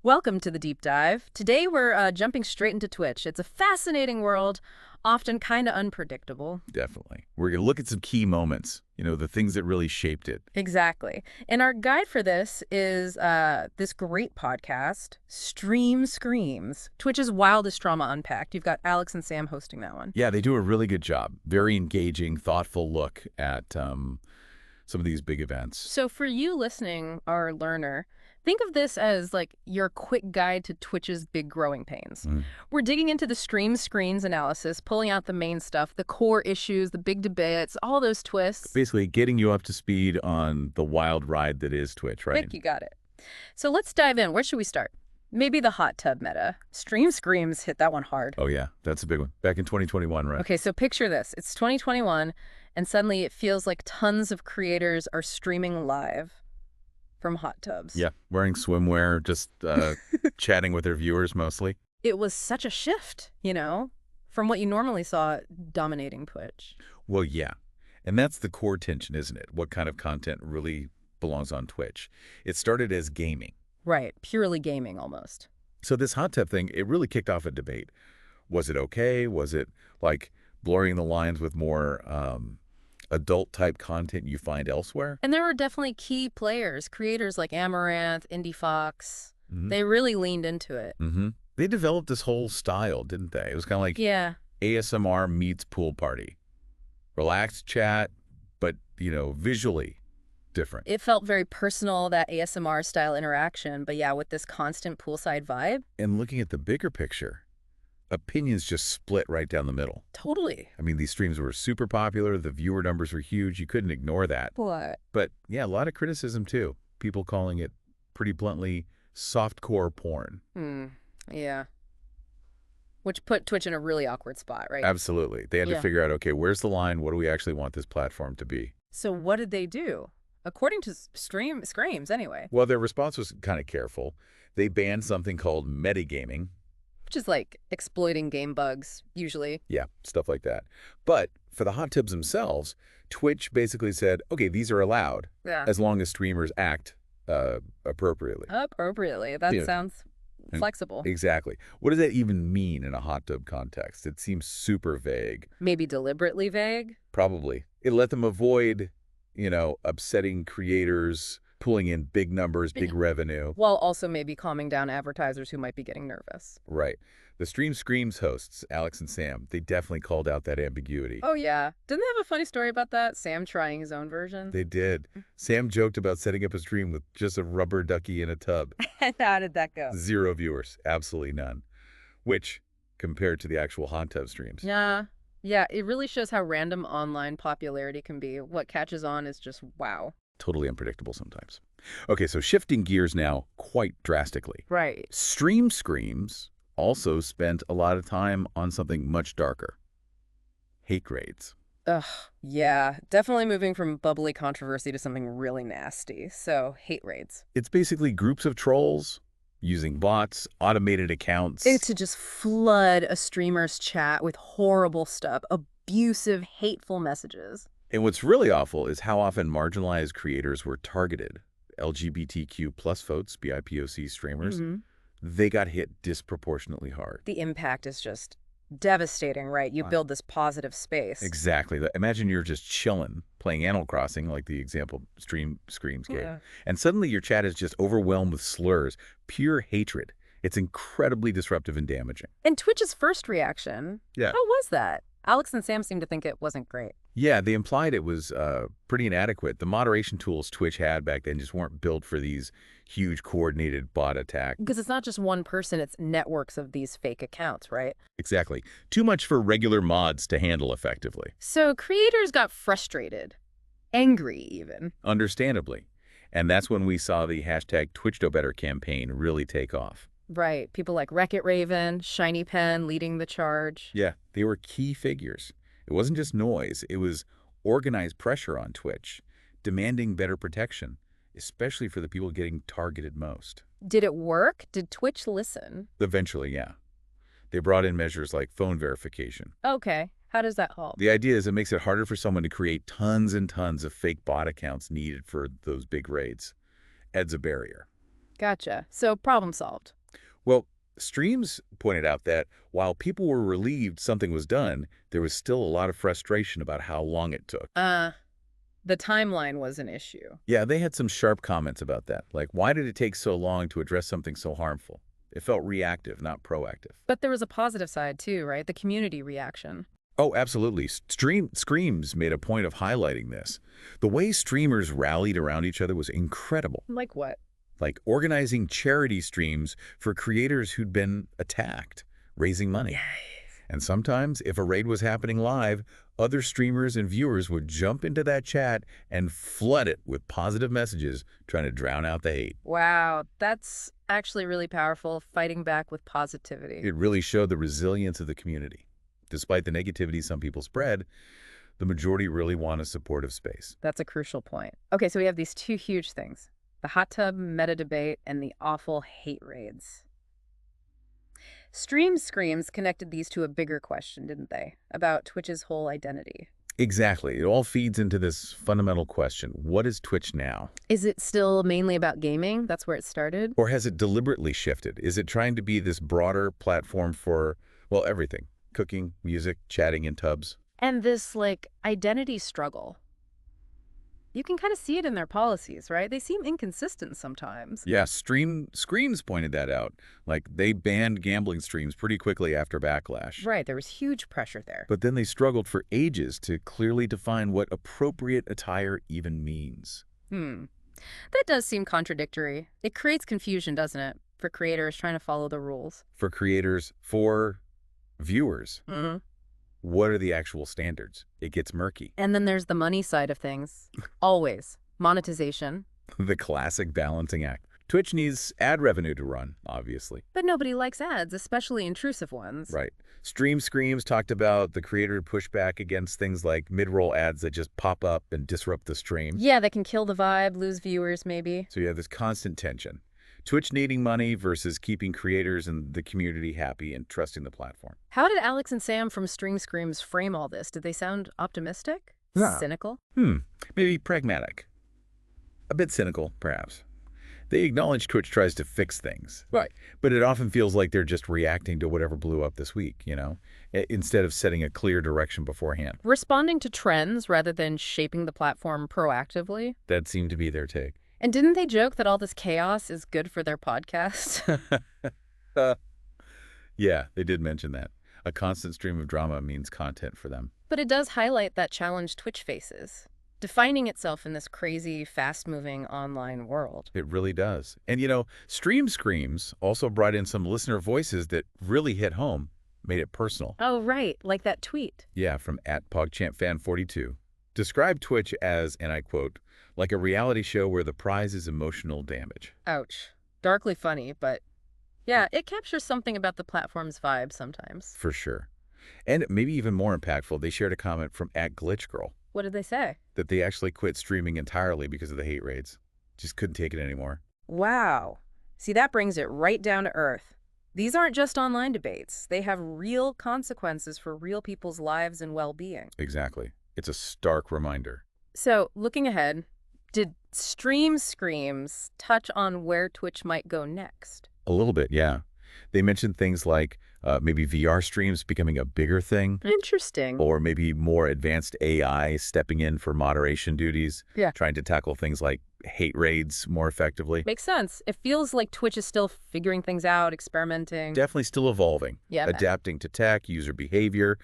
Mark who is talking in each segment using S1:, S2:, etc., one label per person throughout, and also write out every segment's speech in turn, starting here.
S1: Welcome to the deep dive. Today we're jumping straight into Twitch. It's a fascinating world, often kind of unpredictable.
S2: Definitely. We're going to look at some key moments, the things that really shaped it.
S1: Exactly. And our guide for this is this great podcast, Stream Screams, Twitch's Wildest Drama Unpacked. You've got Alex and Sam hosting that one.
S2: Yeah, they do a really good job. Very engaging, thoughtful look at some of these big events.
S1: So for you listening, our learner, think of this as like your quick guide to Twitch's big growing pains. We're digging into the stream screens analysis, pulling out the main stuff, the core issues, the big debates, all those twists.
S2: Basically, getting you up to speed on the wild ride that is Twitch, right?
S1: Quick, you got it. So let's dive in. Where should we start? Maybe the hot tub meta. Stream screams hit that one hard.
S2: Oh, yeah. That's a big one. Back in 2021, right?
S1: Okay, so picture this. It's 2021, and suddenly it feels like tons of creators are streaming live from hot tubs.
S2: Yeah, wearing swimwear, just chatting with their viewers mostly.
S1: It was such a shift, from what you normally saw dominating Twitch.
S2: Well, yeah. And that's the core tension, isn't it? What kind of content really belongs on Twitch? It started as gaming.
S1: Right, purely gaming almost.
S2: So this hot tub thing, it really kicked off a debate. Was it okay? Was it like blurring the lines with more adult-type content you find elsewhere?
S1: And there were definitely key players, creators like Amaranth, Indie Fox. They really leaned into it.
S2: They developed this whole style, didn't they? It was kind of like ASMR meets pool party. Relaxed chat, but, visually different.
S1: It felt very personal, that ASMR-style interaction, but yeah, with this constant poolside vibe.
S2: And looking at the bigger picture, opinions just split right down the middle.
S1: Totally.
S2: I mean, these streams were super popular. The viewer numbers were huge. You couldn't ignore that.
S1: What?
S2: But yeah, a lot of criticism too. People calling it, pretty bluntly, softcore porn.
S1: Yeah. Which put Twitch in a really awkward spot, right?
S2: Absolutely. They had to figure out, okay, where's the line? What do we actually want this platform to be?
S1: So what did they do? According to Screams, anyway.
S2: Well, their response was kind of careful. They banned something called metagaming.
S1: Which is like exploiting game bugs, usually.
S2: Yeah, stuff like that. But for the hot tubs themselves, Twitch basically said, okay, these are allowed as long as streamers act appropriately.
S1: Appropriately. That sounds flexible.
S2: Exactly. What does that even mean in a hot tub context? It seems super vague.
S1: Maybe deliberately vague?
S2: Probably. It let them avoid, upsetting creators, pulling in big numbers, big revenue.
S1: While also maybe calming down advertisers who might be getting nervous.
S2: Right. The Stream Screams hosts, Alex and Sam, they definitely called out that ambiguity.
S1: Oh, yeah. Didn't they have a funny story about that? Sam trying his own version?
S2: They did. Sam joked about setting up a stream with just a rubber ducky in a tub.
S1: And how did that go?
S2: 0 viewers. Absolutely none. Which, compared to the actual hot tub streams.
S1: Yeah. Yeah, it really shows how random online popularity can be. What catches on is just wow.
S2: Totally unpredictable sometimes. Okay, so shifting gears now quite drastically.
S1: Right.
S2: Stream Screams also spent a lot of time on something much darker. Hate raids.
S1: Ugh, yeah. Definitely moving from bubbly controversy to something really nasty. So, hate raids.
S2: It's basically groups of trolls using bots, automated accounts.
S1: It's to just flood a streamer's chat with horrible stuff, abusive, hateful messages.
S2: And what's really awful is how often marginalized creators were targeted. LGBTQ plus folks, BIPOC streamers, they got hit disproportionately hard.
S1: The impact is just devastating, right? You build this positive space.
S2: Exactly. Imagine you're just chilling, playing Animal Crossing, like the example Stream Screams gave. And suddenly your chat is just overwhelmed with slurs, pure hatred. It's incredibly disruptive and damaging.
S1: And Twitch's first reaction, how was that? Alex and Sam seem to think it wasn't great.
S2: Yeah, they implied it was pretty inadequate. The moderation tools Twitch had back then just weren't built for these huge coordinated bot attacks.
S1: Because it's not just one person, it's networks of these fake accounts, right?
S2: Exactly. Too much for regular mods to handle effectively.
S1: So creators got frustrated, angry even.
S2: Understandably. And that's when we saw the hashtag TwitchDoBetter campaign really take off.
S1: Right. People like Wreck-It Raven, Shiny Pen leading the charge.
S2: Yeah, they were key figures. It wasn't just noise. It was organized pressure on Twitch, demanding better protection, especially for the people getting targeted most.
S1: Did it work? Did Twitch listen?
S2: Eventually, yeah. They brought in measures like phone verification.
S1: Okay. How does that help?
S2: The idea is it makes it harder for someone to create tons and tons of fake bot accounts needed for those big raids. Adds a barrier.
S1: Gotcha. So problem solved.
S2: Well, streams pointed out that while people were relieved something was done, there was still a lot of frustration about how long it took.
S1: The timeline was an issue.
S2: Yeah, they had some sharp comments about that. Like, why did it take so long to address something so harmful? It felt reactive, not proactive.
S1: But there was a positive side too, right? The community reaction.
S2: Oh, absolutely. Screams made a point of highlighting this. The way streamers rallied around each other was incredible.
S1: Like what?
S2: Like organizing charity streams for creators who'd been attacked, raising money.
S1: Yes.
S2: And sometimes, if a raid was happening live, other streamers and viewers would jump into that chat and flood it with positive messages, trying to drown out the hate.
S1: Wow, that's actually really powerful, fighting back with positivity.
S2: It really showed the resilience of the community. Despite the negativity some people spread, the majority really want a supportive space.
S1: That's a crucial point. Okay, so we have these two huge things. The hot tub meta debate and the awful hate raids. Stream Screams connected these to a bigger question, didn't they? About Twitch's whole identity.
S2: Exactly. It all feeds into this fundamental question. What is Twitch now?
S1: Is it still mainly about gaming? That's where it started?
S2: Or has it deliberately shifted? Is it trying to be this broader platform for, well, everything? Cooking, music, chatting in tubs?
S1: And this, like, identity struggle. You can kind of see it in their policies, right? They seem inconsistent sometimes.
S2: Yeah, Screams pointed that out. Like, they banned gambling streams pretty quickly after backlash.
S1: Right, there was huge pressure there.
S2: But then they struggled for ages to clearly define what appropriate attire even means.
S1: That does seem contradictory. It creates confusion, doesn't it? For creators trying to follow the rules.
S2: For creators, for viewers, what are the actual standards? It gets murky.
S1: And then there's the money side of things. Always. Monetization.
S2: The classic balancing act. Twitch needs ad revenue to run, obviously.
S1: But nobody likes ads, especially intrusive ones.
S2: Right. Screams talked about the creator pushback against things like mid-roll ads that just pop up and disrupt the stream.
S1: Yeah, that can kill the vibe, lose viewers, maybe.
S2: So you have this constant tension. Twitch needing money versus keeping creators and the community happy and trusting the platform.
S1: How did Alex and Sam from Stream Screams frame all this? Did they sound optimistic?
S2: Yeah.
S1: Cynical?
S2: Maybe pragmatic. A bit cynical, perhaps. They acknowledge Twitch tries to fix things. Right. But it often feels like they're just reacting to whatever blew up this week, you know, instead of setting a clear direction beforehand.
S1: Responding to trends rather than shaping the platform proactively?
S2: That seemed to be their take.
S1: And didn't they joke that all this chaos is good for their podcast?
S2: Yeah, they did mention that. A constant stream of drama means content for them.
S1: But it does highlight that challenge Twitch faces, defining itself in this crazy, fast-moving online world.
S2: It really does. And, you know, Stream Screams also brought in some listener voices that really hit home, made it personal.
S1: Oh, right, like that tweet.
S2: Yeah, from @PogChampFan42. Described Twitch as, and I quote, like a reality show where the prize is emotional damage.
S1: Ouch. Darkly funny, but yeah, it captures something about the platform's vibe sometimes.
S2: For sure. And maybe even more impactful, they shared a comment from @GlitchGirl.
S1: What did they say?
S2: That they actually quit streaming entirely because of the hate raids. Just couldn't take it anymore.
S1: Wow. See, that brings it right down to earth. These aren't just online debates. They have real consequences for real people's lives and well-being.
S2: Exactly. It's a stark reminder.
S1: So, looking ahead, did Stream Screams touch on where Twitch might go next?
S2: A little bit, yeah. They mentioned things like maybe VR streams becoming a bigger thing.
S1: Interesting.
S2: Or maybe more advanced AI stepping in for moderation duties.
S1: Yeah.
S2: Trying to tackle things like hate raids more effectively.
S1: Makes sense. It feels like Twitch is still figuring things out, experimenting.
S2: Definitely still evolving.
S1: Yeah,
S2: adapting to tech, user behavior.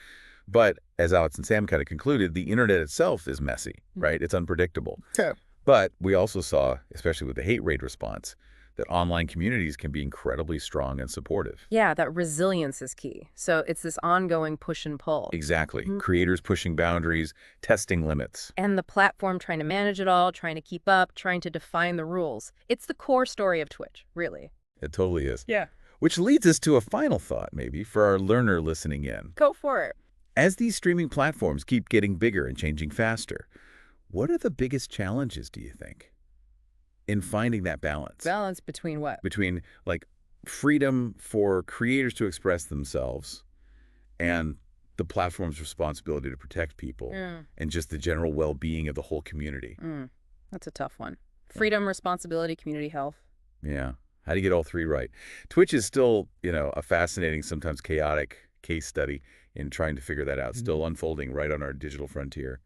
S2: But as Alex and Sam kind of concluded, the internet itself is messy, right? It's unpredictable.
S1: Yeah.
S2: But we also saw, especially with the hate raid response, that online communities can be incredibly strong and supportive.
S1: Yeah, that resilience is key. So it's this ongoing push and pull.
S2: Exactly. Creators pushing boundaries, testing limits.
S1: And the platform trying to manage it all, trying to keep up, trying to define the rules. It's the core story of Twitch, really.
S2: It totally is.
S1: Yeah.
S2: Which leads us to a final thought, maybe, for our learner listening in.
S1: Go for it.
S2: As these streaming platforms keep getting bigger and changing faster, what are the biggest challenges, do you think, in finding that balance?
S1: Balance between what?
S2: Between, like, freedom for creators to express themselves and the platform's responsibility to protect people and just the general well-being of the whole community.
S1: That's a tough one. Freedom, responsibility, community health.
S2: Yeah. How do you get all three right? Twitch is still, a fascinating, sometimes chaotic case study in trying to figure that out, still unfolding right on our digital frontier.